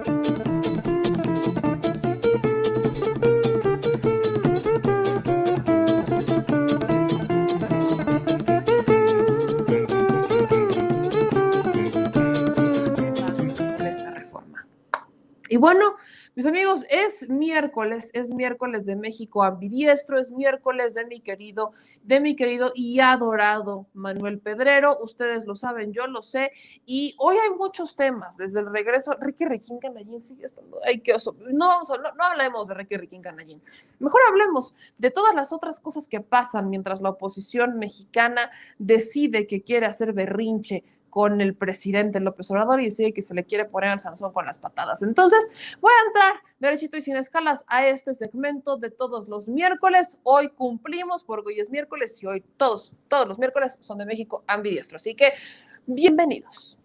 Con esta reforma. Y bueno, mis amigos, es miércoles de México ambidiestro, es miércoles de mi querido y adorado Manuel Pedrero. Ustedes lo saben, yo lo sé, y hoy hay muchos temas, desde el regreso. Ricky Riquín Canallín sigue estando, ay, qué oso. No hablemos de Ricky Riquín Canallín, mejor hablemos de todas las otras cosas que pasan mientras la oposición mexicana decide que quiere hacer berrinche con el presidente López Obrador y decide que se le quiere poner al Sansón con las patadas. Entonces, voy a entrar derechito y sin escalas a este segmento de todos los miércoles. Hoy cumplimos, porque hoy es miércoles y hoy todos los miércoles son de México ambidiestro. Así que, bienvenidos.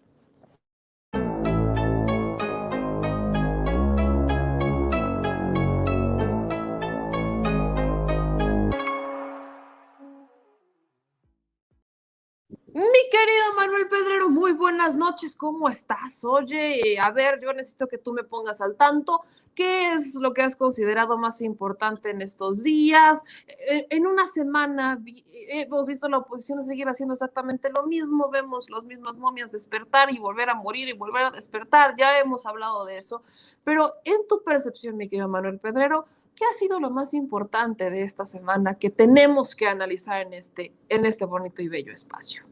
Mi querido Manuel Pedrero, muy buenas noches, ¿cómo estás? Oye, a ver, yo necesito que tú me pongas al tanto. ¿Qué es lo que has considerado más importante en estos días? En una semana hemos visto la oposición seguir haciendo exactamente lo mismo, vemos las mismas momias despertar y volver a morir y volver a despertar, ya hemos hablado de eso, pero en tu percepción, mi querido Manuel Pedrero, ¿qué ha sido lo más importante de esta semana que tenemos que analizar en este bonito y bello espacio?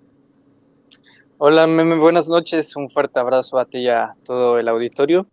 Hola, Meme, buenas noches. Un fuerte abrazo a ti y a todo el auditorio.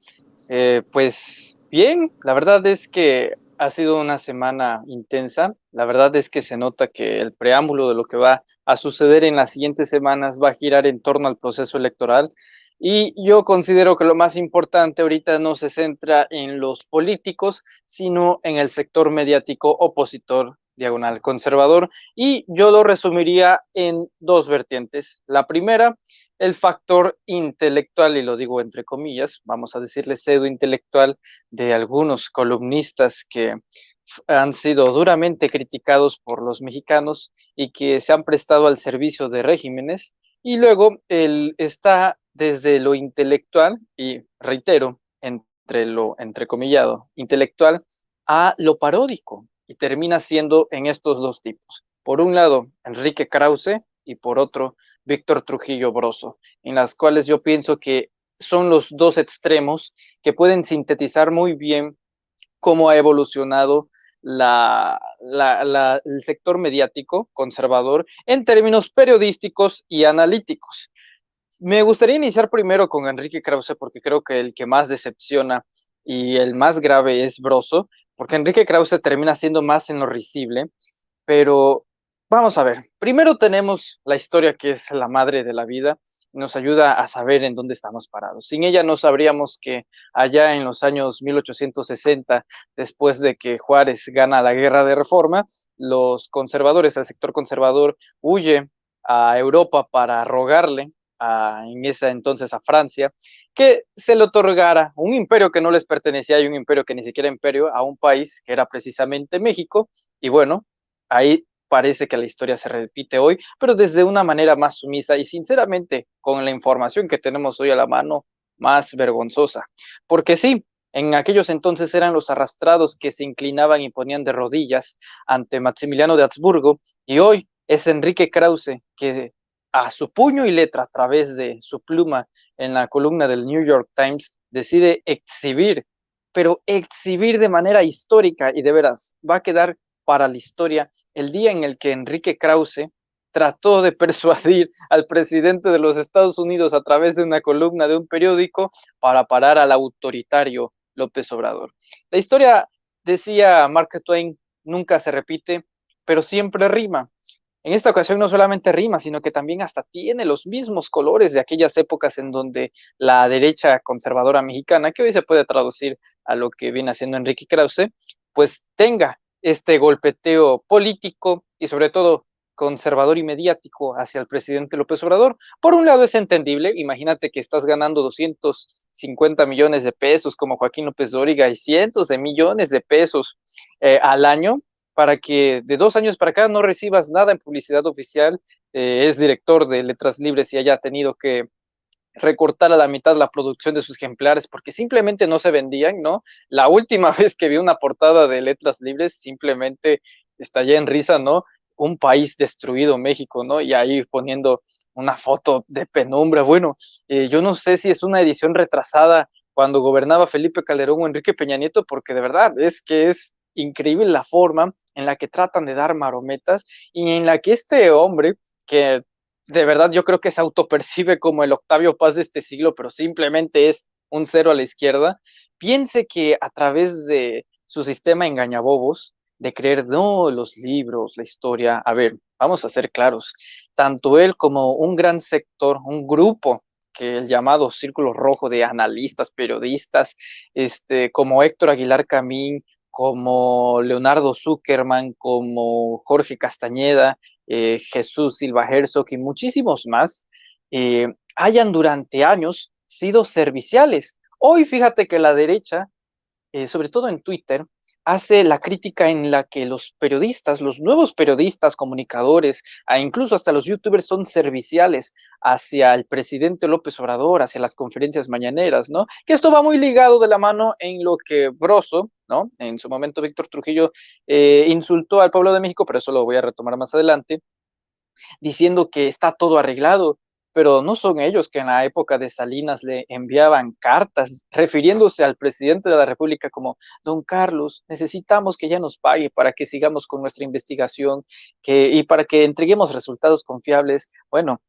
Pues bien, la verdad es que ha sido una semana intensa. La verdad es que se nota que el preámbulo de lo que va a suceder en las siguientes semanas va a girar en torno al proceso electoral. Y yo considero que lo más importante ahorita no se centra en los políticos, sino en el sector mediático opositor diagonal conservador, y yo lo resumiría en dos vertientes. La primera, el factor intelectual, y lo digo entre comillas, vamos a decirle pseudo intelectual, de algunos columnistas que han sido duramente criticados por los mexicanos y que se han prestado al servicio de regímenes. Y luego está desde lo intelectual, y reitero, entre lo entrecomillado intelectual, a lo paródico, y termina siendo en estos dos tipos. Por un lado, Enrique Krause, y por otro, Víctor Trujillo Broso, en las cuales yo pienso que son los dos extremos que pueden sintetizar muy bien cómo ha evolucionado el sector mediático conservador en términos periodísticos y analíticos. Me gustaría iniciar primero con Enrique Krause, porque creo que el que más decepciona y el más grave es Broso, porque Enrique Krause termina siendo más en lo risible. Pero vamos a ver, primero tenemos la historia, que es la madre de la vida, nos ayuda a saber en dónde estamos parados. Sin ella no sabríamos que allá en los años 1860, después de que Juárez gana la guerra de reforma, los conservadores, el sector conservador, huye a Europa para rogarle en ese entonces a Francia que se le otorgara un imperio que no les pertenecía, y un imperio que ni siquiera imperio, a un país que era precisamente México. Y bueno, ahí parece que la historia se repite hoy, pero desde una manera más sumisa y, sinceramente, con la información que tenemos hoy a la mano, más vergonzosa. Porque sí, en aquellos entonces eran los arrastrados que se inclinaban y ponían de rodillas ante Maximiliano de Habsburgo, y hoy es Enrique Krause que, a su puño y letra, a través de su pluma en la columna del New York Times, decide exhibir, pero exhibir de manera histórica, y de veras va a quedar para la historia, el día en el que Enrique Krause trató de persuadir al presidente de los Estados Unidos a través de una columna de un periódico para parar al autoritario López Obrador. La historia, decía Mark Twain, nunca se repite, pero siempre rima. En esta ocasión no solamente rima, sino que también hasta tiene los mismos colores de aquellas épocas en donde la derecha conservadora mexicana, que hoy se puede traducir a lo que viene haciendo Enrique Krause, pues tenga este golpeteo político y sobre todo conservador y mediático hacia el presidente López Obrador. Por un lado es entendible, imagínate que estás ganando 250 millones de pesos como Joaquín López Dóriga, y cientos de millones de pesos al año, para que de 2 años para acá no recibas nada en publicidad oficial. Es director de Letras Libres y haya tenido que recortar a la mitad la producción de sus ejemplares porque simplemente no se vendían, ¿no? La última vez que vi una portada de Letras Libres, simplemente estallé en risa, ¿no? Un país destruido, México, ¿no? Y ahí poniendo una foto de penumbra. Bueno, yo no sé si es una edición retrasada cuando gobernaba Felipe Calderón o Enrique Peña Nieto, porque de verdad es que es increíble la forma en la que tratan de dar marometas y en la que este hombre, que de verdad yo creo que se autopercibe como el Octavio Paz de este siglo, pero simplemente es un cero a la izquierda, piense que a través de su sistema engañabobos, de creer, no, los libros, la historia, a ver, vamos a ser claros, tanto él como un gran sector, un grupo, que el llamado Círculo Rojo de analistas, periodistas, como Héctor Aguilar Camín, como Leonardo Zuckerman, como Jorge Castañeda, Jesús Silva Herzog y muchísimos más, hayan durante años sido serviciales. Hoy fíjate que la derecha, sobre todo en Twitter, hace la crítica en la que los periodistas, los nuevos periodistas, comunicadores, incluso hasta los youtubers son serviciales hacia el presidente López Obrador, hacia las conferencias mañaneras, ¿no? Que esto va muy ligado de la mano en lo que Broso, ¿no? En su momento Víctor Trujillo insultó al pueblo de México, pero eso lo voy a retomar más adelante, diciendo que está todo arreglado, pero no son ellos que en la época de Salinas le enviaban cartas refiriéndose al presidente de la República como, don Carlos, necesitamos que ya nos pague para que sigamos con nuestra investigación y para que entreguemos resultados confiables. Bueno,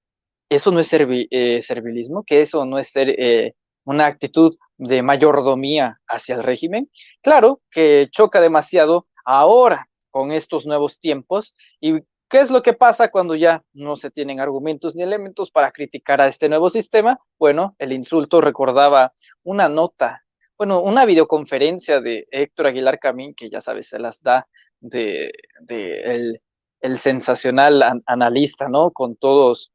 eso no es servilismo, que eso no es ser una actitud de mayordomía hacia el régimen. Claro que choca demasiado ahora con estos nuevos tiempos. ¿Y qué es lo que pasa cuando ya no se tienen argumentos ni elementos para criticar a este nuevo sistema? Bueno, el insulto recordaba una nota, bueno, una videoconferencia de Héctor Aguilar Camín, que ya sabes, se las da de el sensacional analista, ¿no? Con todos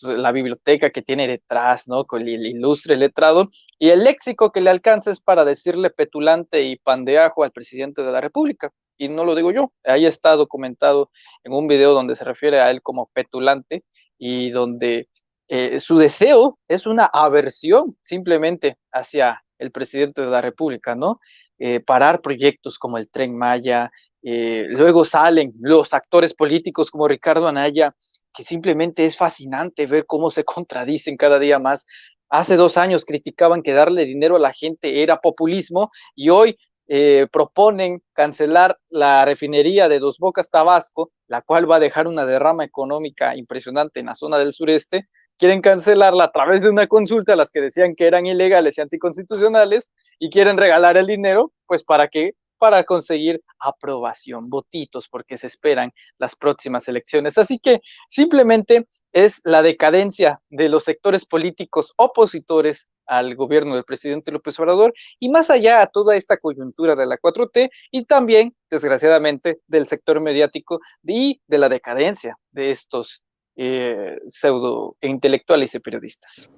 la biblioteca que tiene detrás, ¿no? Con el ilustre letrado, y el léxico que le alcanza es para decirle petulante y pandeajo al presidente de la República. Y no lo digo yo, ahí está documentado en un video donde se refiere a él como petulante y donde su deseo es una aversión simplemente hacia el presidente de la República, ¿no? Parar proyectos como el Tren Maya, luego salen los actores políticos como Ricardo Anaya, que simplemente es fascinante ver cómo se contradicen cada día más. Hace 2 años criticaban que darle dinero a la gente era populismo y hoy proponen cancelar la refinería de Dos Bocas, Tabasco, la cual va a dejar una derrama económica impresionante en la zona del sureste. Quieren cancelarla a través de una consulta a las que decían que eran ilegales y anticonstitucionales y quieren regalar el dinero, pues ¿para qué? Para conseguir aprobación, votitos, porque se esperan las próximas elecciones. Así que simplemente es la decadencia de los sectores políticos opositores al gobierno del presidente López Obrador y más allá a toda esta coyuntura de la 4T y también, desgraciadamente, del sector mediático y de la decadencia de estos pseudo intelectuales y periodistas.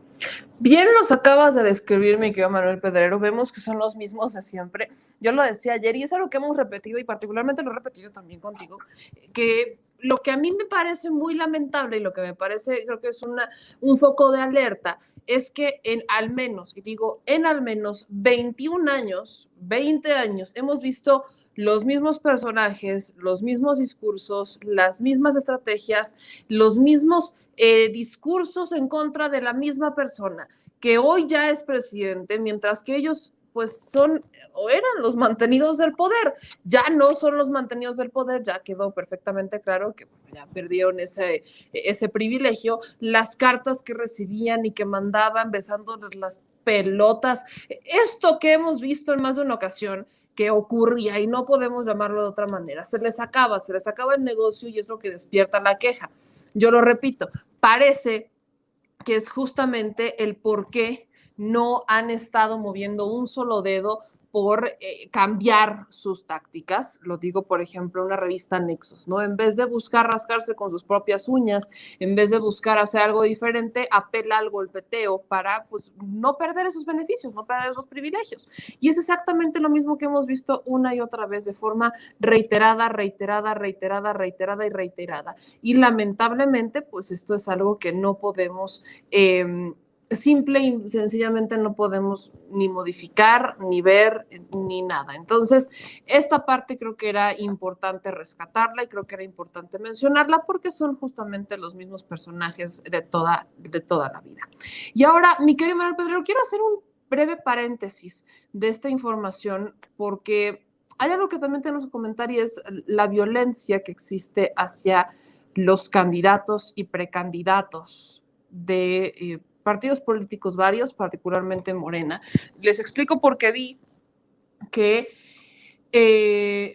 Bien los acabas de describir, mi querido Manuel Pedrero. Vemos que son los mismos de siempre. Yo lo decía ayer y es algo que hemos repetido y particularmente lo he repetido también contigo, que lo que a mí me parece muy lamentable y lo que me parece, creo que es un foco de alerta, es que en al menos, y digo en al menos 21 años, 20 años, hemos visto los mismos personajes, los mismos discursos, las mismas estrategias, los mismos discursos en contra de la misma persona, que hoy ya es presidente, mientras que ellos pues son o eran los mantenidos del poder, ya no son los mantenidos del poder, ya quedó perfectamente claro que bueno, ya perdieron ese privilegio, las cartas que recibían y que mandaban besándoles las pelotas, esto que hemos visto en más de una ocasión, que ocurría y no podemos llamarlo de otra manera, se les acaba el negocio y es lo que despierta la queja. Yo lo repito, parece que es justamente el por qué no han estado moviendo un solo dedo por cambiar sus tácticas. Lo digo, por ejemplo, una revista Nexos, ¿no? En vez de buscar rascarse con sus propias uñas, en vez de buscar hacer algo diferente, apela al golpeteo para pues, no perder esos beneficios, no perder esos privilegios. Y es exactamente lo mismo que hemos visto una y otra vez de forma reiterada, reiterada, reiterada, reiterada y reiterada. Y lamentablemente, pues esto es algo que no podemos simple y sencillamente no podemos ni modificar, ni ver, ni nada. Entonces, esta parte creo que era importante rescatarla y creo que era importante mencionarla porque son justamente los mismos personajes de toda la vida. Y ahora, mi querido Manuel Pedrero, quiero hacer un breve paréntesis de esta información porque hay algo que también tenemos que comentar y es la violencia que existe hacia los candidatos y precandidatos de partidos políticos varios, particularmente Morena. Les explico por qué vi que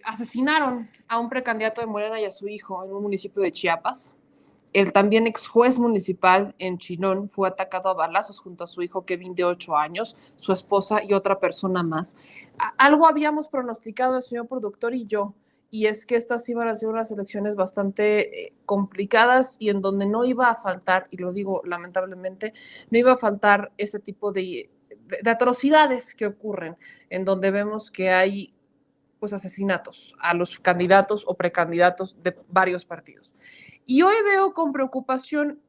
asesinaron a un precandidato de Morena y a su hijo en un municipio de Chiapas. El también ex juez municipal en Chinón fue atacado a balazos junto a su hijo Kevin de 8 años, su esposa y otra persona más. Algo habíamos pronosticado el señor productor y yo, y es que estas iban a ser unas elecciones bastante complicadas y en donde no iba a faltar, y lo digo lamentablemente, no iba a faltar ese tipo de atrocidades que ocurren, en donde vemos que hay pues asesinatos a los candidatos o precandidatos de varios partidos. Y hoy veo con preocupación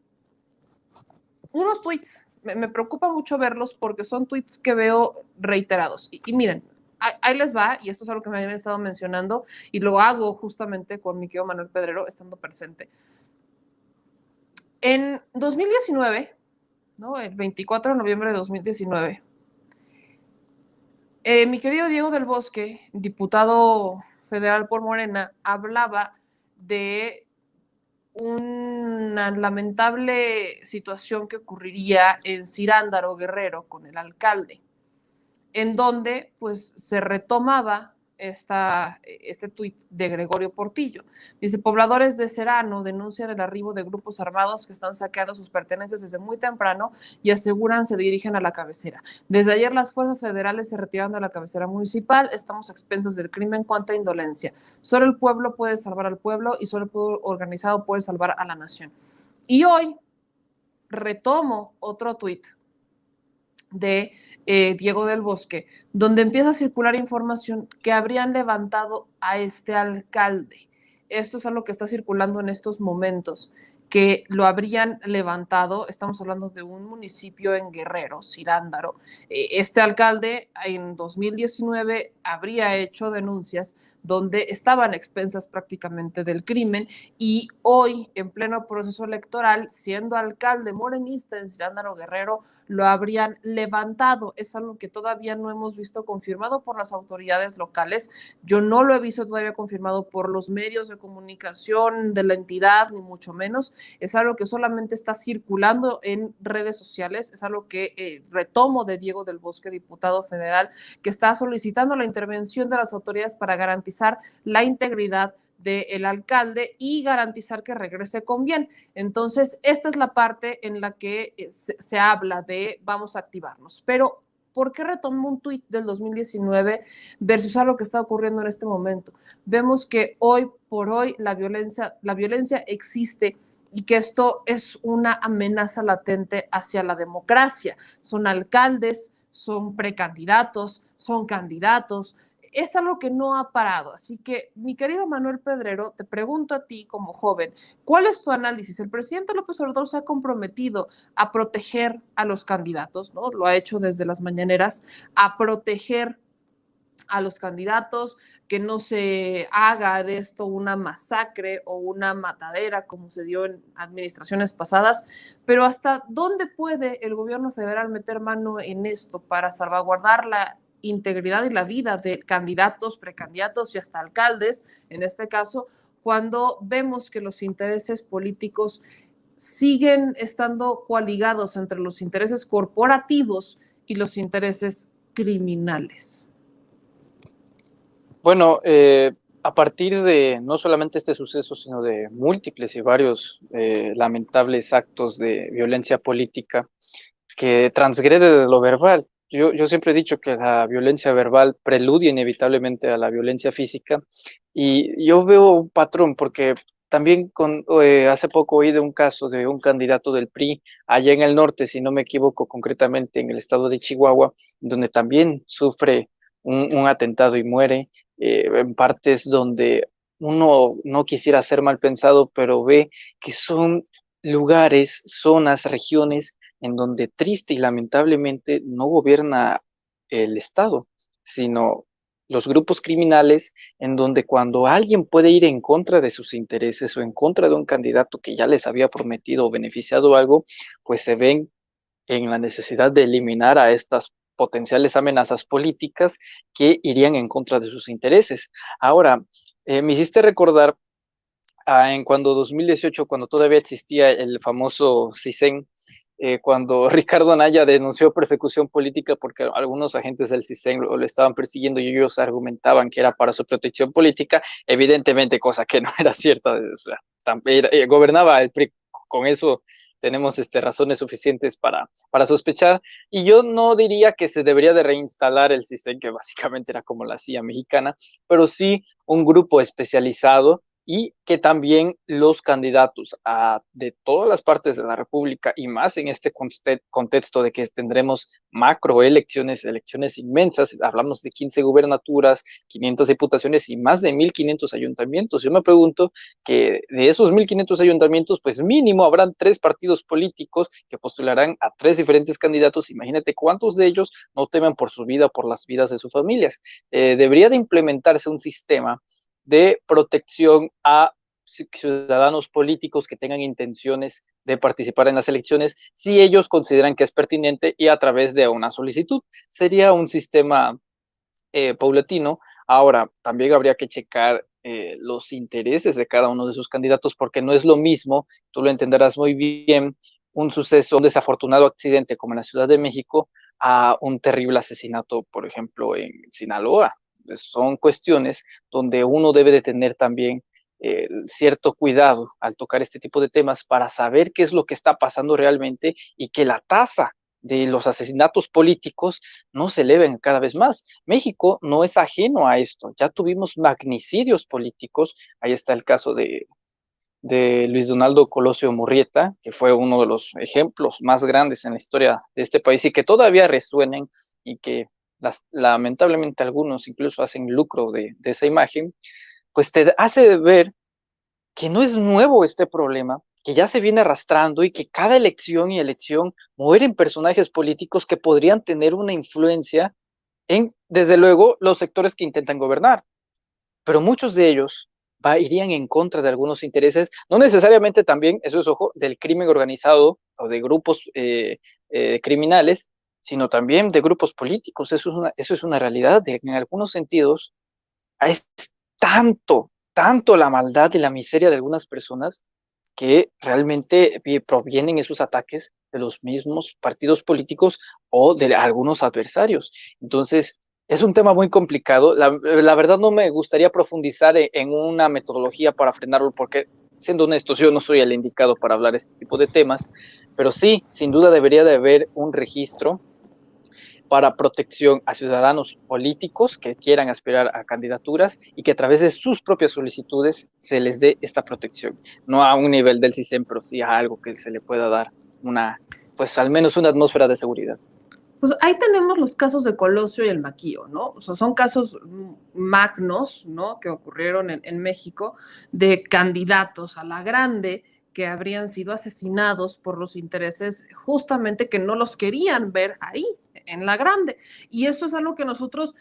unos tweets. Me preocupa mucho verlos porque son tweets que veo reiterados. Y miren, ahí les va, y esto es algo que me habían estado mencionando, y lo hago justamente con mi querido Manuel Pedrero estando presente. En 2019, ¿no? El 24 de noviembre de 2019, mi querido Diego del Bosque, diputado federal por Morena, hablaba de una lamentable situación que ocurriría en Cirándaro, Guerrero, con el alcalde, en donde pues se retomaba este tuit de Gregorio Portillo. Dice, pobladores de Serrano denuncian el arribo de grupos armados que están saqueando sus pertenencias desde muy temprano y aseguran se dirigen a la cabecera. Desde ayer las fuerzas federales se retiraron de la cabecera municipal, estamos a expensas del crimen, cuánta indolencia. Solo el pueblo puede salvar al pueblo y solo el pueblo organizado puede salvar a la nación. Y hoy retomo otro tuit de Diego del Bosque, donde empieza a circular información que habrían levantado a este alcalde. Esto es algo que está circulando en estos momentos, que lo habrían levantado, estamos hablando de un municipio en Guerrero, Cirándaro. Este alcalde en 2019 habría hecho denuncias donde estaban expensas prácticamente del crimen y hoy, en pleno proceso electoral, siendo alcalde morenista en Cirándaro, Guerrero, lo habrían levantado. Es algo que todavía no hemos visto confirmado por las autoridades locales. Yo no lo he visto todavía confirmado por los medios de comunicación de la entidad, ni mucho menos. Es algo que solamente está circulando en redes sociales. Es algo que retomo de Diego del Bosque, diputado federal, que está solicitando la intervención de las autoridades para garantizar la integridad del alcalde y garantizar que regrese con bien. Entonces, esta es la parte en la que se habla de vamos a activarnos. Pero, ¿por qué retomo un tuit del 2019 versus algo que está ocurriendo en este momento? Vemos que hoy por hoy la violencia existe y que esto es una amenaza latente hacia la democracia. Son alcaldes, son precandidatos, son candidatos, es algo que no ha parado. Así que, mi querido Manuel Pedrero, te pregunto a ti como joven, ¿cuál es tu análisis? El presidente López Obrador se ha comprometido a proteger a los candidatos, ¿no? Lo ha hecho desde las mañaneras, a proteger a los candidatos, que no se haga de esto una masacre o una matadera como se dio en administraciones pasadas, pero ¿hasta dónde puede el gobierno federal meter mano en esto para salvaguardar la integridad y la vida de candidatos, precandidatos y hasta alcaldes, en este caso, cuando vemos que los intereses políticos siguen estando coaligados entre los intereses corporativos y los intereses criminales? Bueno, a partir de no solamente este suceso, sino de múltiples y varios lamentables actos de violencia política que transgrede de lo verbal. Yo siempre he dicho que la violencia verbal preludia inevitablemente a la violencia física y yo veo un patrón porque también hace poco oí de un caso de un candidato del PRI allá en el norte, si no me equivoco, concretamente en el estado de Chihuahua, donde también sufre un atentado y muere, en partes donde uno no quisiera ser mal pensado, pero ve que son lugares, zonas, regiones en donde triste y lamentablemente no gobierna el Estado, sino los grupos criminales, en donde cuando alguien puede ir en contra de sus intereses o en contra de un candidato que ya les había prometido o beneficiado algo, pues se ven en la necesidad de eliminar a estas potenciales amenazas políticas que irían en contra de sus intereses. Ahora, me hiciste recordar en cuando 2018, cuando todavía existía el famoso CISEN, cuando Ricardo Anaya denunció persecución política porque algunos agentes del CISEN lo estaban persiguiendo y ellos argumentaban que era para su protección política, evidentemente cosa que no era cierta, o sea, gobernaba el PRI, con eso tenemos razones suficientes para sospechar, y yo no diría que se debería de reinstalar el CISEN, que básicamente era como la CIA mexicana, pero sí un grupo especializado y que también los candidatos de todas las partes de la República y más en este contexto de que tendremos macroelecciones, elecciones inmensas, hablamos de 15 gubernaturas, 500 diputaciones y más de 1.500 ayuntamientos. Yo me pregunto que de esos 1.500 ayuntamientos, pues mínimo habrán 3 partidos políticos que postularán a 3 diferentes candidatos. Imagínate cuántos de ellos no temen por su vida, por las vidas de sus familias. Debería de implementarse un sistema de protección a ciudadanos políticos que tengan intenciones de participar en las elecciones si ellos consideran que es pertinente y a través de una solicitud. Sería un sistema paulatino. Ahora, también habría que checar los intereses de cada uno de sus candidatos porque no es lo mismo, tú lo entenderás muy bien, un suceso, un desafortunado accidente como en la Ciudad de México a un terrible asesinato, por ejemplo, en Sinaloa. Son cuestiones donde uno debe de tener también cierto cuidado al tocar este tipo de temas para saber qué es lo que está pasando realmente y que la tasa de los asesinatos políticos no se eleven cada vez más. México no es ajeno a esto. Ya tuvimos magnicidios políticos. Ahí está el caso de Luis Donaldo Colosio Murrieta, que fue uno de los ejemplos más grandes en la historia de este país y que todavía resuenan y que lamentablemente algunos incluso hacen lucro de esa imagen, pues te hace ver que no es nuevo este problema, que ya se viene arrastrando y que cada elección y elección mueren personajes políticos que podrían tener una influencia en, desde luego, los sectores que intentan gobernar. Pero muchos de ellos irían en contra de algunos intereses, no necesariamente también, eso es ojo, del crimen organizado o de grupos criminales, sino también de grupos políticos. Eso es una realidad. En algunos sentidos, es tanto la maldad y la miseria de algunas personas que realmente provienen esos ataques de los mismos partidos políticos o de algunos adversarios. Entonces, es un tema muy complicado. La verdad no me gustaría profundizar en una metodología para frenarlo porque, siendo honestos, yo no soy el indicado para hablar de este tipo de temas, pero sí, sin duda debería de haber un registro para protección a ciudadanos políticos que quieran aspirar a candidaturas y que a través de sus propias solicitudes se les dé esta protección, no a un nivel del CISEN, pero sí a algo que se le pueda dar pues al menos una atmósfera de seguridad. Pues ahí tenemos los casos de Colosio y el Maquío, ¿no? O sea, son casos magnos, ¿no? Que ocurrieron en México de candidatos a la grande que habrían sido asesinados por los intereses justamente que no los querían ver ahí, en la grande. Y eso es algo que nosotros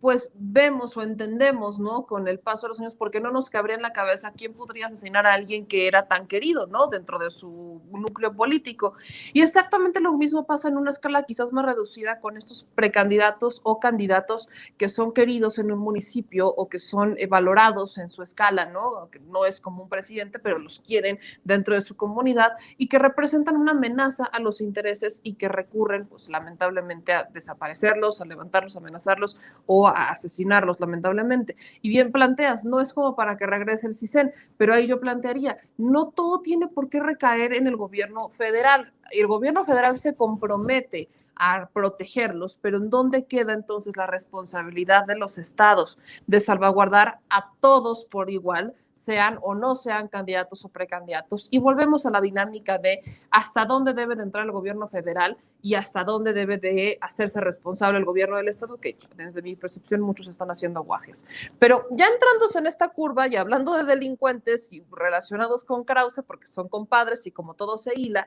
pues vemos o entendemos, ¿no? Con el paso de los años, porque no nos cabría en la cabeza quién podría asesinar a alguien que era tan querido, ¿no? Dentro de su núcleo político. Y exactamente lo mismo pasa en una escala quizás más reducida con estos precandidatos o candidatos que son queridos en un municipio o que son valorados en su escala, ¿no? Que no es como un presidente, pero los quieren dentro de su comunidad y que representan una amenaza a los intereses y que recurren, pues lamentablemente, a desaparecerlos, a levantarlos, a amenazarlos o a asesinarlos, lamentablemente. Y bien planteas, no es como para que regrese el CISEN, pero ahí yo plantearía, no todo tiene por qué recaer en el gobierno federal. el gobierno federal se compromete a protegerlos, pero ¿en dónde queda entonces la responsabilidad de los estados de salvaguardar a todos por igual, sean o no sean candidatos o precandidatos? Y volvemos a la dinámica de hasta dónde debe de entrar el gobierno federal y hasta dónde debe de hacerse responsable el gobierno del estado, que desde mi percepción muchos están haciendo aguajes. Pero ya entrándose en esta curva y hablando de delincuentes y relacionados con Krause, porque son compadres y como todo se hila,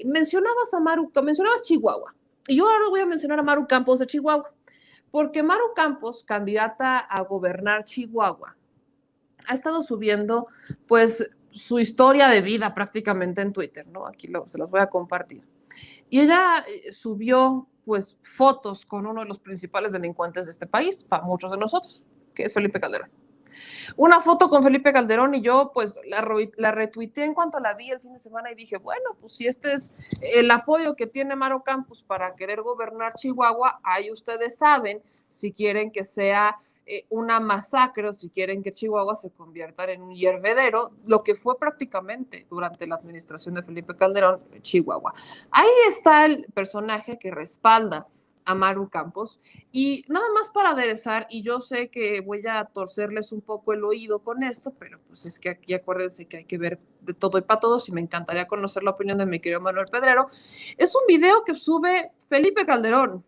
mencionabas Chihuahua. Y yo ahora voy a mencionar a Maru Campos de Chihuahua, porque Maru Campos, candidata a gobernar Chihuahua, ha estado subiendo pues su historia de vida prácticamente en Twitter, ¿no? Aquí se las voy a compartir. Y ella subió pues fotos con uno de los principales delincuentes de este país, para muchos de nosotros, que es Felipe Calderón. Una foto con Felipe Calderón y yo pues la retuiteé en cuanto la vi el fin de semana y dije, bueno, pues si este es el apoyo que tiene Maru Campos para querer gobernar Chihuahua, ahí ustedes saben si quieren que sea una masacre o si quieren que Chihuahua se convierta en un hiervedero, lo que fue prácticamente durante la administración de Felipe Calderón, Chihuahua. Ahí está el personaje que respalda a Maru Campos. Y nada más para aderezar, y yo sé que voy a torcerles un poco el oído con esto, pero pues es que aquí acuérdense que hay que ver de todo y para todos, y me encantaría conocer la opinión de mi querido Manuel Pedrero. Es un video que sube Felipe Calderón,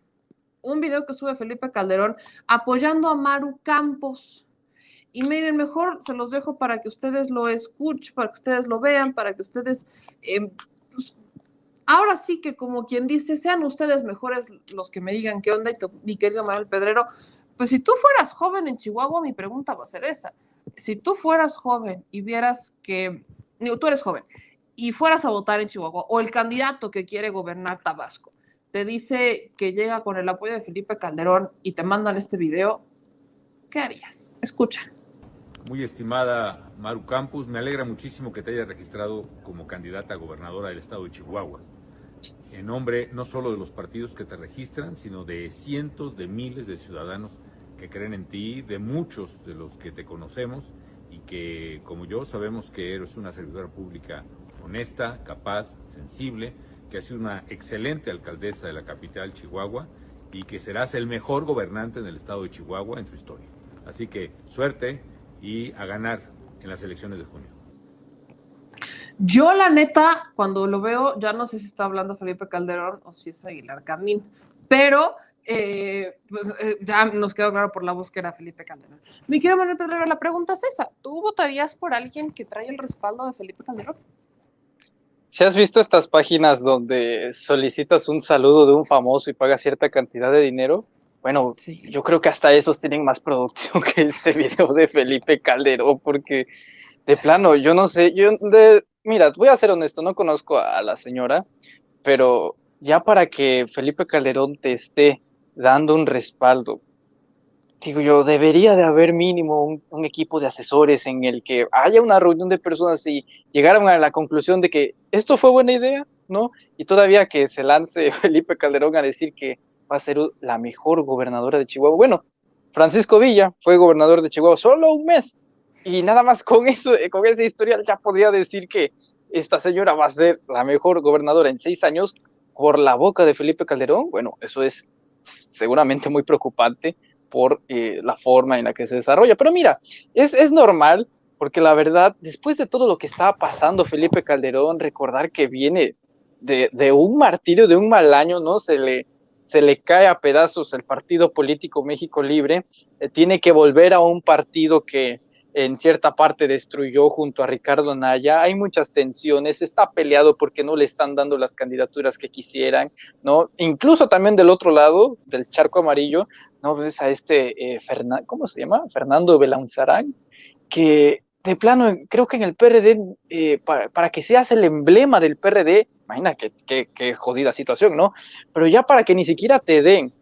apoyando a Maru Campos. Y miren, mejor se los dejo para que ustedes lo escuchen, para que ustedes lo vean, para que ustedes pues, ahora sí que como quien dice, sean ustedes mejores los que me digan qué onda, y mi querido Manuel Pedrero, pues si tú fueras joven en Chihuahua, mi pregunta va a ser esa. Si tú fueras joven y vieras que, digo, tú eres joven, y fueras a votar en Chihuahua, o el candidato que quiere gobernar Tabasco, te dice que llega con el apoyo de Felipe Calderón y te mandan este video, ¿qué harías? Escucha. Muy estimada Maru Campos, me alegra muchísimo que te hayas registrado como candidata a gobernadora del estado de Chihuahua, en nombre no solo de los partidos que te registran, sino de cientos de miles de ciudadanos que creen en ti, de muchos de los que te conocemos y que, como yo, sabemos que eres una servidora pública honesta, capaz, sensible, que has sido una excelente alcaldesa de la capital, Chihuahua, y que serás el mejor gobernante en el estado de Chihuahua en su historia. Así que suerte y a ganar en las elecciones de junio. Yo, la neta, cuando lo veo, ya no sé si está hablando Felipe Calderón o si es Aguilar Camín, pero ya nos quedó claro por la voz que era Felipe Calderón. Mi querido Manuel Pedrero, la pregunta es esa: ¿tú votarías por alguien que trae el respaldo de Felipe Calderón? ¿Si has visto estas páginas donde solicitas un saludo de un famoso y pagas cierta cantidad de dinero? Bueno, sí. Yo creo que hasta esos tienen más producción que este video de Felipe Calderón, porque de plano, yo no sé, mira, voy a ser honesto, no conozco a la señora, pero ya para que Felipe Calderón te esté dando un respaldo, digo yo, debería de haber mínimo un equipo de asesores en el que haya una reunión de personas y llegaron a la conclusión de que esto fue buena idea, ¿no? Y todavía que se lance Felipe Calderón a decir que va a ser la mejor gobernadora de Chihuahua. Bueno, Francisco Villa fue gobernador de Chihuahua solo un mes, y nada más con eso, con ese historial ya podría decir que esta señora va a ser la mejor gobernadora en 6 años por la boca de Felipe Calderón. Bueno, eso es seguramente muy preocupante por la forma en la que se desarrolla. Pero mira, es normal, porque la verdad, después de todo lo que estaba pasando Felipe Calderón, recordar que viene de un martirio, de un mal año, ¿no? Se le cae a pedazos el partido político México Libre, tiene que volver a un partido que en cierta parte destruyó junto a Ricardo Anaya. Hay muchas tensiones, está peleado porque no le están dando las candidaturas que quisieran, ¿no? Incluso también del otro lado, del charco amarillo, ¿no? Ves a ¿cómo se llama? Fernando Belanzarán, que de plano, creo que en el PRD, para que seas el emblema del PRD, imagina qué jodida situación, ¿no? Pero ya para que ni siquiera te den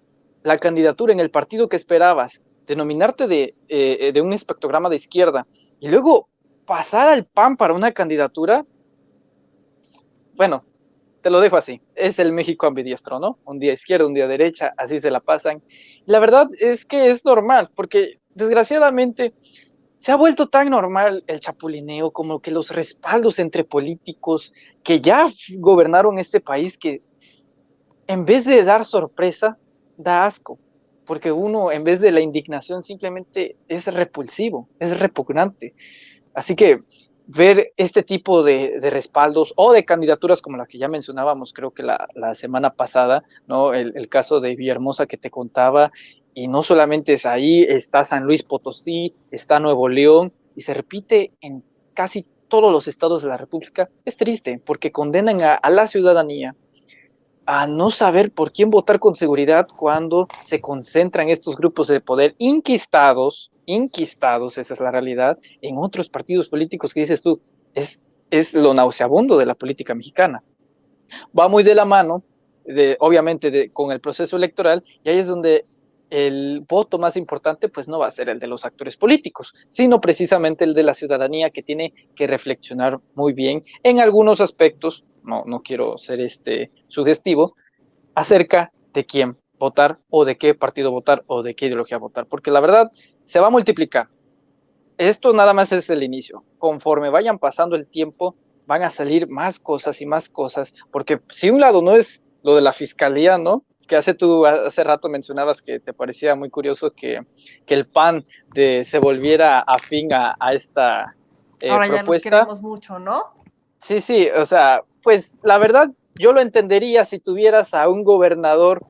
la candidatura en el partido que esperabas, denominarte de un espectrograma de izquierda y luego pasar al PAN para una candidatura, bueno, te lo dejo así, es el México ambidiestro, ¿no? Un día izquierda, un día derecha, así se la pasan. Y la verdad es que es normal, porque desgraciadamente Se ha vuelto tan normal el chapulineo como que los respaldos entre políticos que ya gobernaron este país, que en vez de dar sorpresa, da asco, porque uno en vez de la indignación simplemente es repulsivo, es repugnante. Así que ver este tipo de respaldos o de candidaturas como la que ya mencionábamos, creo que la semana pasada, ¿no? El caso de Villahermosa que te contaba, y no solamente es ahí, está San Luis Potosí, está Nuevo León, y se repite en casi todos los estados de la República. Es triste porque condenan a la ciudadanía a no saber por quién votar con seguridad cuando se concentran estos grupos de poder inquistados, esa es la realidad, en otros partidos políticos que dices tú, es lo nauseabundo de la política mexicana. Va muy de la mano, obviamente, con el proceso electoral, y ahí es donde el voto más importante pues no va a ser el de los actores políticos, sino precisamente el de la ciudadanía, que tiene que reflexionar muy bien en algunos aspectos, no quiero ser sugestivo, acerca de quién votar o de qué partido votar o de qué ideología votar, porque la verdad se va a multiplicar. Esto nada más es el inicio. Conforme vayan pasando el tiempo, van a salir más cosas, porque si un lado no es lo de la fiscalía, ¿no? Que hace rato mencionabas que te parecía muy curioso que el PAN se volviera afín a esta Ahora ya los propuesta. queremos mucho, ¿no? Sí, o sea, pues la verdad yo lo entendería si tuvieras a un gobernador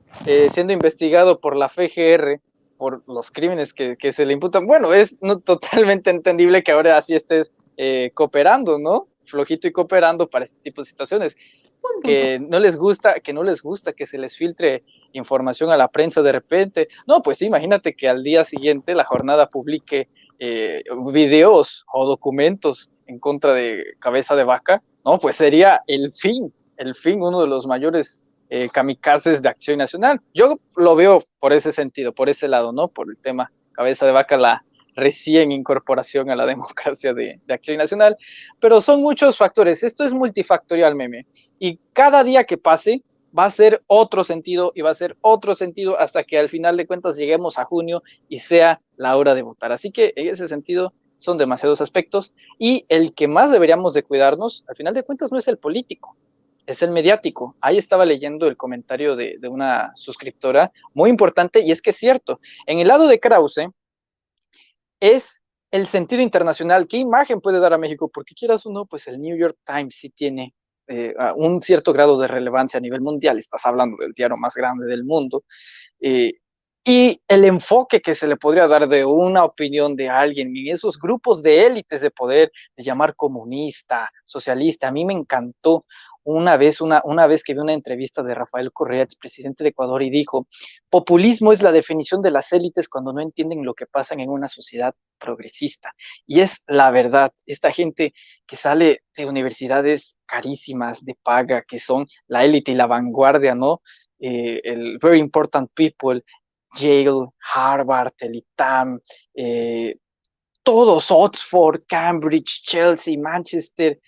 siendo investigado por la FGR por los crímenes que se le imputan. Bueno, es totalmente entendible que ahora así estés cooperando, ¿no? Flojito y cooperando para este tipo de situaciones. Que no les gusta que se les filtre información a la prensa de repente. No, pues imagínate que al día siguiente la jornada publique videos o documentos en contra de Cabeza de Vaca. No, pues sería el fin, uno de los mayores kamikazes de Acción Nacional. Yo lo veo por ese sentido, por ese lado, ¿no? Por el tema Cabeza de Vaca, la recién incorporación a la democracia de Acción Nacional, pero son muchos factores. Esto es multifactorial, meme, y cada día que pase va a ser otro sentido y va a ser otro sentido hasta que al final de cuentas lleguemos a junio y sea la hora de votar. Así que en ese sentido son demasiados aspectos, y el que más deberíamos de cuidarnos al final de cuentas no es el político, es el mediático. Ahí estaba leyendo el comentario de una suscriptora muy importante, y es que es cierto, en el lado de Krause es el sentido internacional. ¿Qué imagen puede dar a México? Porque quieras o no, pues el New York Times sí tiene un cierto grado de relevancia a nivel mundial. Estás hablando del diario más grande del mundo. Eh, y el enfoque que se le podría dar de una opinión de alguien en esos grupos de élites de poder, de llamar comunista, socialista, a mí me encantó una vez que vi una entrevista de Rafael Correa, expresidente de Ecuador, y dijo: populismo es la definición de las élites cuando no entienden lo que pasa en una sociedad progresista. Y es la verdad, esta gente que sale de universidades carísimas, de paga, que son la élite y la vanguardia, ¿no? El Very Important People, Yale, Harvard, el ITAM, todos, Oxford, Cambridge, Chelsea, Manchester,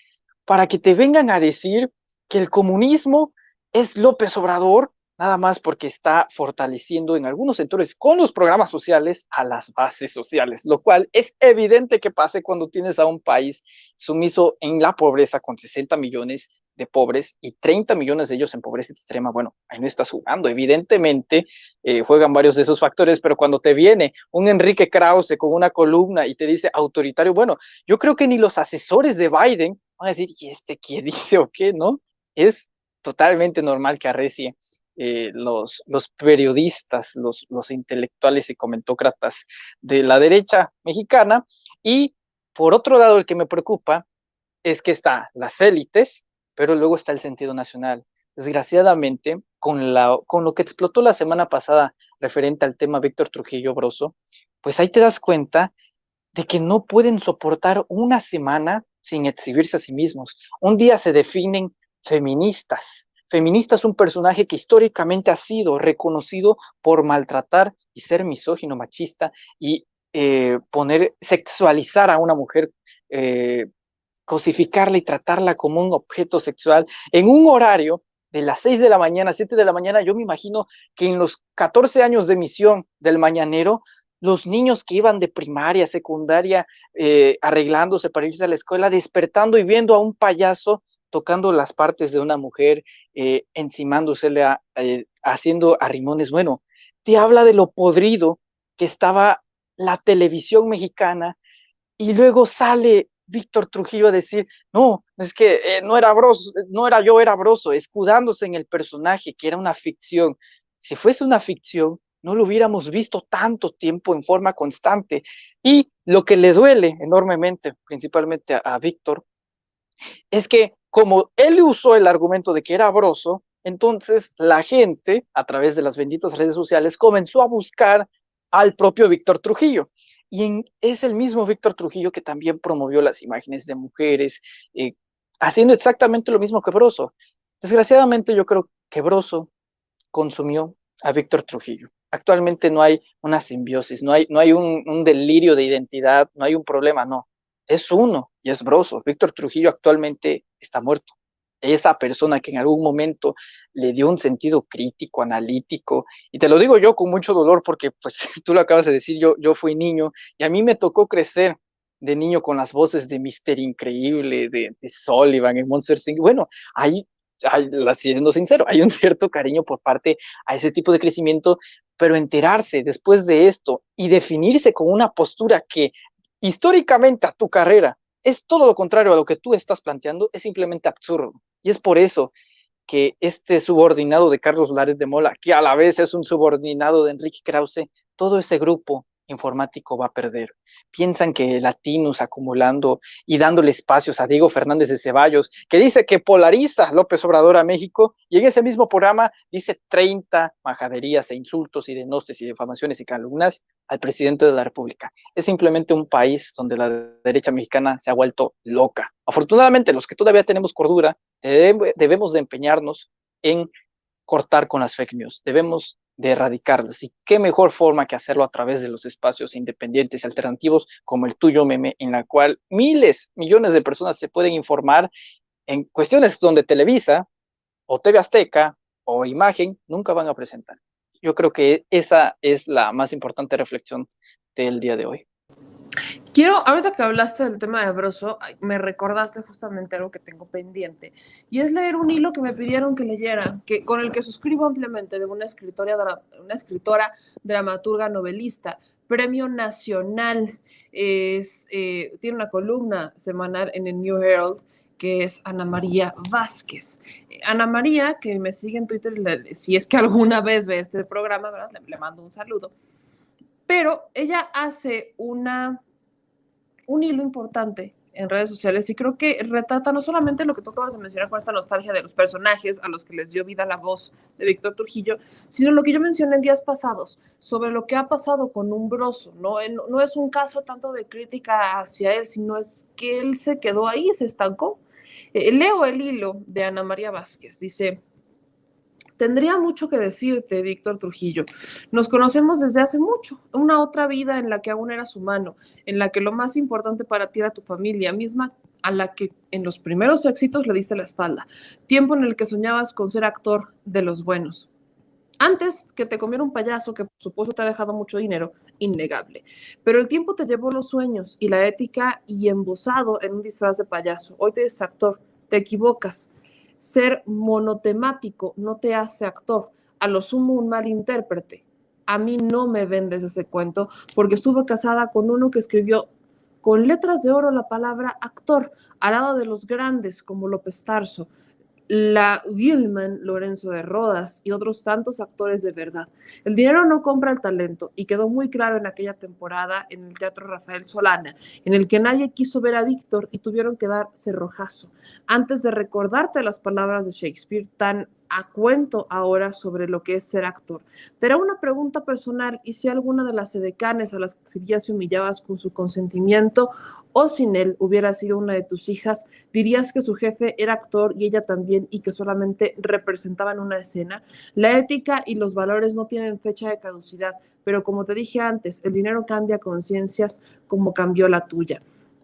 para que te vengan a decir que el comunismo es López Obrador, nada más porque está fortaleciendo en algunos sectores con los programas sociales a las bases sociales, lo cual es evidente que pase cuando tienes a un país sumiso en la pobreza con 60 millones de pobres y 30 millones de ellos en pobreza extrema. Bueno, ahí no estás jugando. Evidentemente juegan varios de esos factores, pero cuando te viene un Enrique Krause con una columna y te dice autoritario, bueno, yo creo que ni los asesores de Biden van a decir, ¿y este qué dice o qué? ¿No? Es totalmente normal que arrecie los periodistas, los intelectuales y comentócratas de la derecha mexicana. Y por otro lado, el que me preocupa es que está las élites, pero luego está el sentido nacional. Desgraciadamente, con lo que explotó la semana pasada referente al tema Víctor Trujillo Broso, pues ahí te das cuenta de que no pueden soportar una semana sin exhibirse a sí mismos. Un día se definen feministas. Feminista es un personaje que históricamente ha sido reconocido por maltratar y ser misógino, machista, y sexualizar a una mujer, cosificarla y tratarla como un objeto sexual en un horario de las 6 de la mañana, 7 de la mañana. Yo me imagino que en los 14 años de emisión del Mañanero los niños que iban de primaria, secundaria, arreglándose para irse a la escuela, despertando y viendo a un payaso tocando las partes de una mujer, encimándosele, haciendo arrimones. Bueno, te habla de lo podrido que estaba la televisión mexicana, y luego sale Víctor Trujillo a decir, no, es que no era Broso, no era yo, era Broso, escudándose en el personaje, que era una ficción. Si fuese una ficción, no lo hubiéramos visto tanto tiempo en forma constante. Y lo que le duele enormemente, principalmente a Víctor, es que como él usó el argumento de que era Broso, entonces la gente, a través de las benditas redes sociales, comenzó a buscar al propio Víctor Trujillo. Es el mismo Víctor Trujillo que también promovió las imágenes de mujeres, haciendo exactamente lo mismo que Broso. Desgraciadamente, yo creo que Broso consumió a Víctor Trujillo. Actualmente no hay una simbiosis, no hay un delirio de identidad, no hay un problema, no. Es uno y es Broso. Víctor Trujillo actualmente está muerto. Esa persona que en algún momento le dio un sentido crítico, analítico, y te lo digo yo con mucho dolor porque pues tú lo acabas de decir, yo fui niño y a mí me tocó crecer de niño con las voces de Mister Increíble, de Sullivan, en Monster Inc. Bueno, ahí, siendo sincero, hay un cierto cariño por parte a ese tipo de crecimiento, pero enterarse después de esto y definirse con una postura que históricamente a tu carrera es todo lo contrario a lo que tú estás planteando, es simplemente absurdo. Y es por eso que este subordinado de Carlos Lares de Mola, que a la vez es un subordinado de Enrique Krause, todo ese grupo informático va a perder. Piensan que Latinos acumulando y dándole espacios a Diego Fernández de Ceballos, que dice que polariza López Obrador a México, y en ese mismo programa dice 30 majaderías e insultos y denostes y difamaciones y calumnias al presidente de la República. Es simplemente un país donde la derecha mexicana se ha vuelto loca. Afortunadamente, los que todavía tenemos cordura, debemos de empeñarnos en cortar con las fake news, debemos de erradicarlas, y qué mejor forma que hacerlo a través de los espacios independientes y alternativos como el tuyo, Meme, en la cual miles, millones de personas se pueden informar en cuestiones donde Televisa o TV Azteca o Imagen nunca van a presentar. Yo creo que esa es la más importante reflexión del día de hoy. Ahorita que hablaste del tema de Broso, me recordaste justamente algo que tengo pendiente, y es leer un hilo que me pidieron que leyera, con el que suscribo ampliamente, de una escritora, dramaturga, novelista, premio nacional, tiene una columna semanal en el New Herald, que es Ana María Vázquez. Ana María, que me sigue en Twitter, si es que alguna vez ve este programa, ¿verdad? Le mando un saludo. Pero ella hace un hilo importante en redes sociales, y creo que retrata no solamente lo que tú acabas de mencionar con esta nostalgia de los personajes a los que les dio vida la voz de Víctor Trujillo, sino lo que yo mencioné en días pasados sobre lo que ha pasado con un Broso. No es un caso tanto de crítica hacia él, sino es que él se quedó ahí, se estancó. Leo el hilo de Ana María Vázquez, dice: tendría mucho que decirte, Víctor Trujillo. Nos conocemos desde hace mucho, una otra vida en la que aún eras humano, en la que lo más importante para ti era tu familia misma, a la que en los primeros éxitos le diste la espalda. Tiempo en el que soñabas con ser actor de los buenos. Antes que te comiera un payaso que por supuesto te ha dejado mucho dinero, innegable. Pero el tiempo te llevó los sueños y la ética, y embosado en un disfraz de payaso. Hoy te eres actor, te equivocas. Ser monotemático no te hace actor, a lo sumo un mal intérprete. A mí no me vendes ese cuento, porque estuve casada con uno que escribió con letras de oro la palabra actor, al lado de los grandes como López Tarso, la Gilman, Lorenzo de Rodas y otros tantos actores de verdad. El dinero no compra el talento, y quedó muy claro en aquella temporada en el Teatro Rafael Solana, en el que nadie quiso ver a Víctor y tuvieron que dar cerrojazo antes de recordarte las palabras de Shakespeare, tan a cuento ahora sobre lo que es ser actor. Te haré una pregunta personal: ¿y si alguna de las edecanes a las que exhibías y humillabas con su consentimiento o sin él hubiera sido una de tus hijas, dirías que su jefe era actor y ella también, y que solamente representaban una escena? La ética y los valores no tienen fecha de caducidad, pero como te dije antes, el dinero cambia conciencias como cambió la tuya.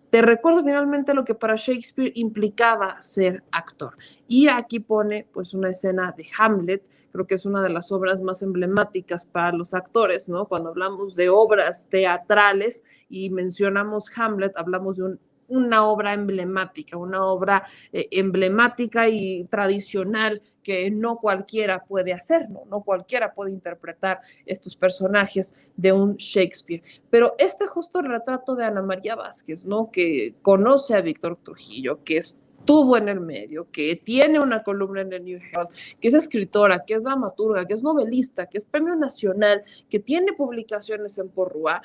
Te recuerdo finalmente lo que para Shakespeare implicaba ser actor. Y aquí pone pues una escena de Hamlet, creo que es una de las obras más emblemáticas para los actores, ¿no? Cuando hablamos de obras teatrales y mencionamos Hamlet, hablamos de una obra emblemática, una obra emblemática y tradicional que no cualquiera puede hacer, ¿no? No cualquiera puede interpretar estos personajes de un Shakespeare. Pero este justo retrato de Ana María Vázquez, ¿no? Que conoce a Víctor Trujillo, que estuvo en el medio, que tiene una columna en el New Herald, que es escritora, que es dramaturga, que es novelista, que es premio nacional, que tiene publicaciones en Porrúa,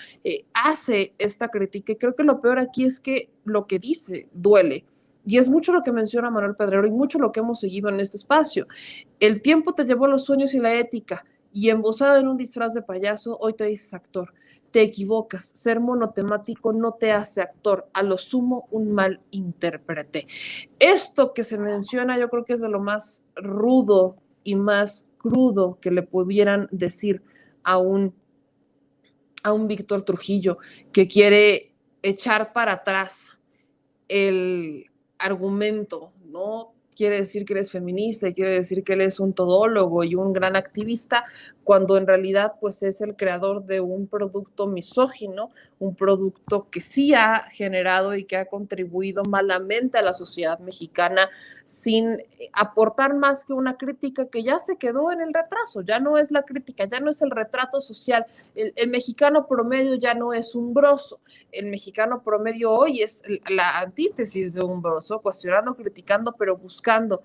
hace esta crítica. Y creo que lo peor aquí es que lo que dice duele. Y es mucho lo que menciona Manuel Pedrero y mucho lo que hemos seguido en este espacio. El tiempo te llevó los sueños y la ética, y embosado en un disfraz de payaso, hoy te dices actor. Te equivocas, ser monotemático no te hace actor, a lo sumo un mal intérprete. Esto que se menciona yo creo que es de lo más rudo y más crudo que le pudieran decir a un Víctor Trujillo que quiere echar para atrás el argumento, ¿no? Quiere decir que él es feminista y quiere decir que él es un todólogo y un gran activista, cuando en realidad pues es el creador de un producto misógino, un producto que sí ha generado y que ha contribuido malamente a la sociedad mexicana sin aportar más que una crítica que ya se quedó en el retraso, ya no es la crítica, ya no es el retrato social, el mexicano promedio ya no es un broso, el mexicano promedio hoy es la antítesis de un broso, cuestionando, criticando, pero buscando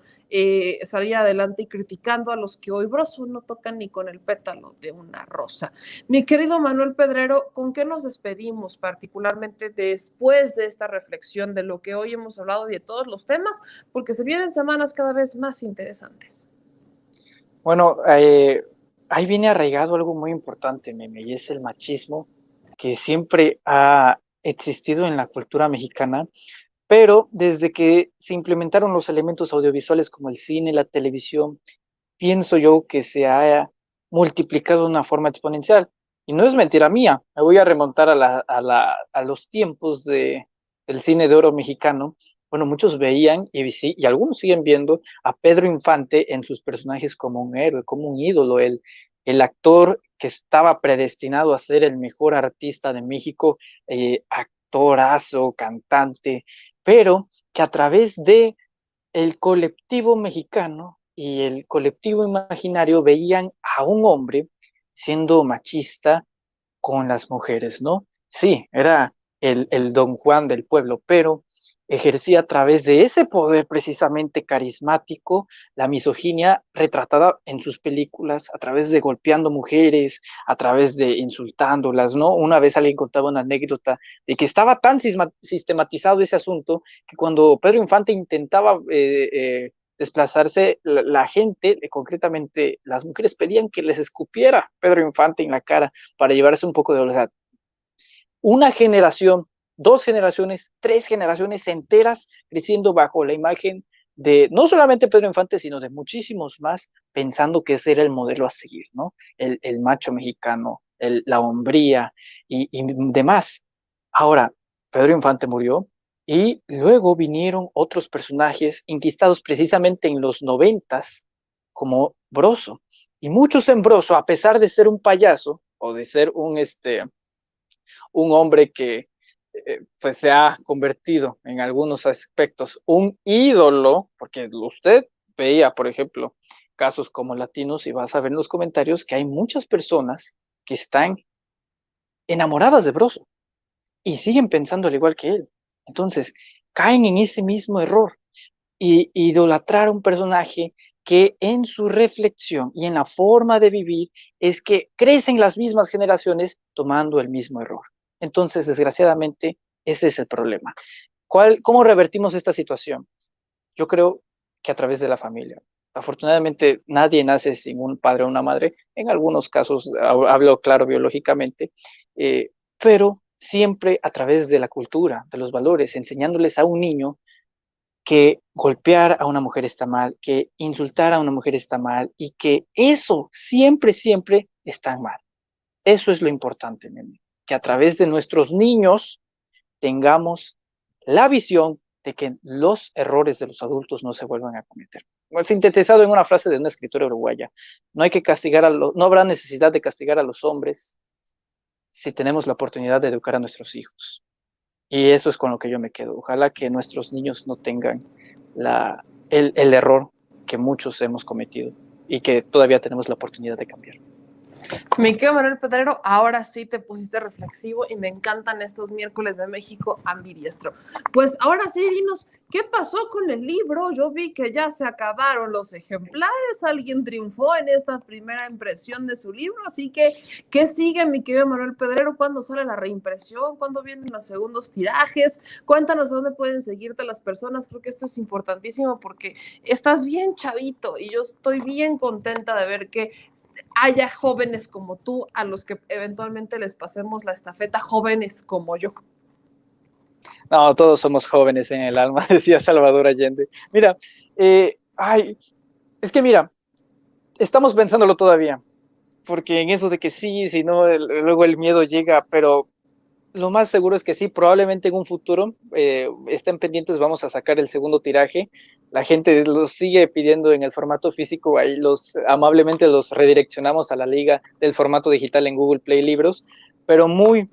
salir adelante y criticando a los que hoy broso no tocan ni con el pétalo de una rosa. Mi querido Manuel Pedrero, ¿con qué nos despedimos particularmente después de esta reflexión de lo que hoy hemos hablado y de todos los temas? Porque se vienen semanas cada vez más interesantes. Bueno, ahí viene arraigado algo muy importante, Meme, y es el machismo que siempre ha existido en la cultura mexicana, pero desde que se implementaron los elementos audiovisuales como el cine, la televisión, pienso yo que se ha multiplicado de una forma exponencial. Y no es mentira mía, me voy a remontar a los tiempos del cine de oro mexicano. Bueno, muchos veían y algunos siguen viendo a Pedro Infante en sus personajes como un héroe, como un ídolo, el actor que estaba predestinado a ser el mejor artista de México, actorazo, cantante, pero que a través de el colectivo mexicano y el colectivo imaginario veían a un hombre siendo machista con las mujeres, ¿no? Sí, era el Don Juan del pueblo, pero ejercía a través de ese poder precisamente carismático la misoginia retratada en sus películas, a través de golpeando mujeres, a través de insultándolas, ¿no? Una vez alguien contaba una anécdota de que estaba tan sistematizado ese asunto que cuando Pedro Infante intentaba desplazarse, la gente, concretamente las mujeres, pedían que les escupiera Pedro Infante en la cara para llevarse un poco de velocidad. Una generación, 2 generaciones, 3 generaciones enteras creciendo bajo la imagen de no solamente Pedro Infante, sino de muchísimos más, pensando que ese era el modelo a seguir, ¿no? El macho mexicano, la hombría y demás. Ahora, Pedro Infante murió y luego vinieron otros personajes inquistados precisamente en los 90s, como Broso. Y muchos en Broso, a pesar de ser un payaso o de ser un hombre que pues se ha convertido en algunos aspectos un ídolo, porque usted veía, por ejemplo, casos como latinos y vas a ver en los comentarios que hay muchas personas que están enamoradas de Broso y siguen pensando al igual que él. Entonces, caen en ese mismo error y idolatrar a un personaje que en su reflexión y en la forma de vivir es que crecen las mismas generaciones tomando el mismo error. Entonces, desgraciadamente, ese es el problema. ¿Cómo revertimos esta situación? Yo creo que a través de la familia. Afortunadamente, nadie nace sin un padre o una madre. En algunos casos, hablo claro biológicamente, pero siempre a través de la cultura, de los valores, enseñándoles a un niño que golpear a una mujer está mal, que insultar a una mujer está mal y que eso siempre, siempre está mal. Eso es lo importante, Nene, que a través de nuestros niños tengamos la visión de que los errores de los adultos no se vuelvan a cometer. Sintetizado en una frase de una escritora uruguaya, no hay que castigar no habrá necesidad de castigar a los hombres si tenemos la oportunidad de educar a nuestros hijos. Y eso es con lo que yo me quedo. Ojalá que nuestros niños no tengan el error que muchos hemos cometido y que todavía tenemos la oportunidad de cambiar. Mi querido Manuel Pedrero, ahora sí te pusiste reflexivo y me encantan estos miércoles de México ambidiestro. Pues ahora sí, dinos, ¿qué pasó con el libro? Yo vi que ya se acabaron los ejemplares, alguien triunfó en esta primera impresión de su libro, así que, ¿qué sigue, mi querido Manuel Pedrero? ¿Cuándo sale la reimpresión? ¿Cuándo vienen los segundos tirajes? Cuéntanos dónde pueden seguirte las personas, creo que esto es importantísimo porque estás bien chavito y yo estoy bien contenta de ver que haya jóvenes como tú a los que eventualmente les pasemos la estafeta, jóvenes como yo. No, todos somos jóvenes en el alma, decía Salvador Allende. Mira, es que mira, estamos pensándolo todavía, porque en eso de que sí, si no, luego el miedo llega, pero lo más seguro es que sí, probablemente en un futuro estén pendientes, vamos a sacar el segundo tiraje. La gente los sigue pidiendo en el formato físico, ahí amablemente los redireccionamos a la liga del formato digital en Google Play Libros, pero muy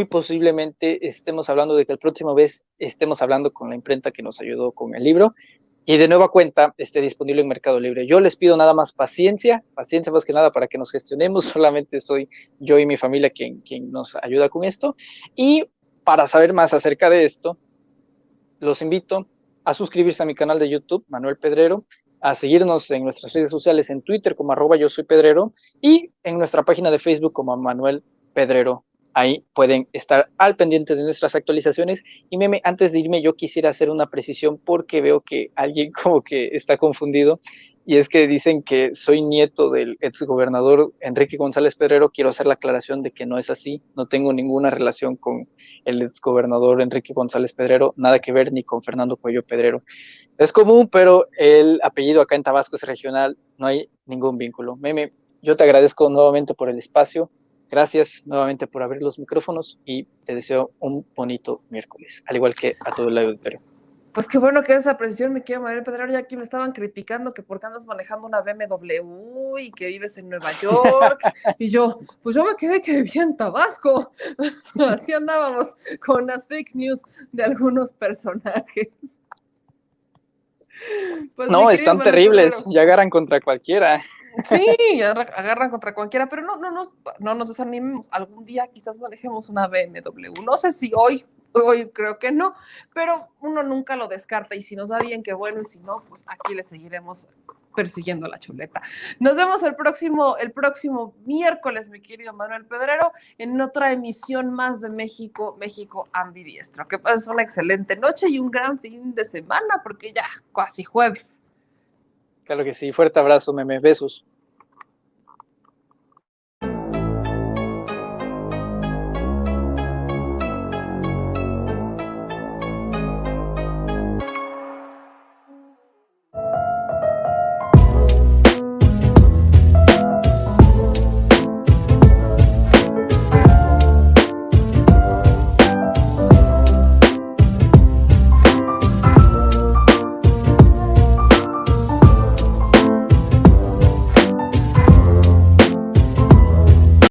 posiblemente estemos hablando de que el próximo vez estemos hablando con la imprenta que nos ayudó con el libro y de nueva cuenta esté disponible en Mercado Libre. Yo les pido nada más paciencia más que nada para que nos gestionemos, solamente soy yo y mi familia quien nos ayuda con esto, y para saber más acerca de esto, los invito a suscribirse a mi canal de YouTube, Manuel Pedrero, a seguirnos en nuestras redes sociales, en Twitter como @yosoypedrero y en nuestra página de Facebook como Manuel Pedrero. Ahí pueden estar al pendiente de nuestras actualizaciones. Y Meme, antes de irme, yo quisiera hacer una precisión porque veo que alguien como que está confundido. Y es que dicen que soy nieto del exgobernador Enrique González Pedrero. Quiero hacer la aclaración de que no es así. No tengo ninguna relación con el exgobernador Enrique González Pedrero. Nada que ver ni con Fernando Cuello Pedrero. Es común, pero el apellido acá en Tabasco es regional. No hay ningún vínculo. Meme, yo te agradezco nuevamente por el espacio. Gracias nuevamente por abrir los micrófonos y te deseo un bonito miércoles, al igual que a todo el auditorio. Pues qué bueno que esa precisión, me quiero Manuel Pedrero, ya aquí me estaban criticando que por qué andas manejando una BMW y que vives en Nueva York, y yo, pues yo me quedé que vivía en Tabasco, así andábamos con las fake news de algunos personajes. Pues, no, están terribles, Pedrero, ya agarran contra cualquiera. Sí, agarran contra cualquiera, pero no nos desanimemos. Algún día quizás manejemos una BMW. No sé si hoy creo que no, pero uno nunca lo descarta y si nos da bien, qué bueno, y si no, pues aquí le seguiremos persiguiendo la chuleta. Nos vemos el próximo miércoles, mi querido Manuel Pedrero, en otra emisión más de México Ambidiestro. Que pases una excelente noche y un gran fin de semana, porque ya casi jueves. Claro que sí, fuerte abrazo, Meme, besos.